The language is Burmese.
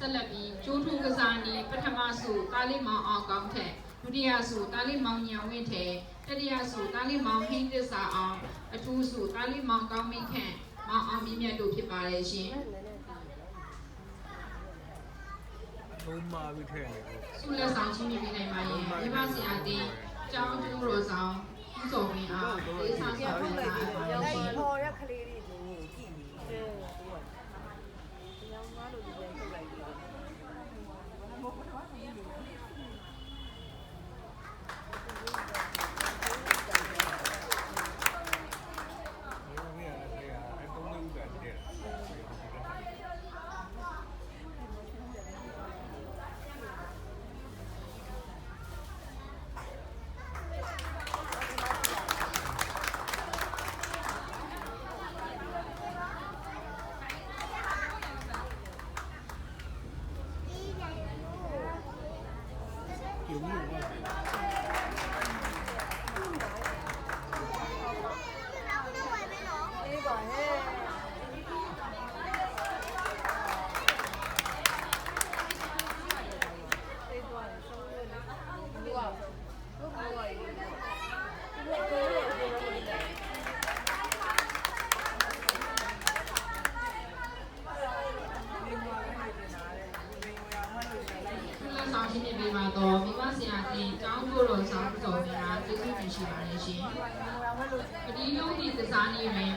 ဆက်လက်ပြီးကျိုးထူးကစားနည်းပထမဆုတာလီမောင်အောင်ကောင်းထက်ဒုတိယဆုတာလီမောင်ညံဝင်းထဲတတိယဆုတာလီမောင်ဟင်းသစ္စာအောင်အထူးဆုတာလီမောင်ကောင်းမင်းခန့်မောင်အောင်မြင့်မြတ်တို့ဖြစ်ပါတယ်ရှင်သုံးပါပြီထဲဆုလက်ဆောင်ချင်းမြင်နိုင်ပါရဲ့မိဘဆရာတင်ကျောင်းကျိုးတော်ဆောင်ဦးစောဝင်းအားလေးဆောင်ဆောင်ပေးပါရှင်ဟောရခလေးတွေကြည့်နေတယ်။ရောင်းကားလို့ဒီလိုထုတ်လိုက်တယ်有没有办法？အေးပါဟဲ့တေးသွားတယ်ဆုံးလို့လေဘုရားဘုရားရေဘုရားကိုရေဆောင်ရှင်းပြပေးပါတော့မိဘဆရာတင်ကျောင်းကျိုးတော်ဆောင်ဦးစောဝင်းအားကျေးဇူးတင်ရှိပါတယ်ရှင်ပတိယုံဒီကစားနည်းတွင်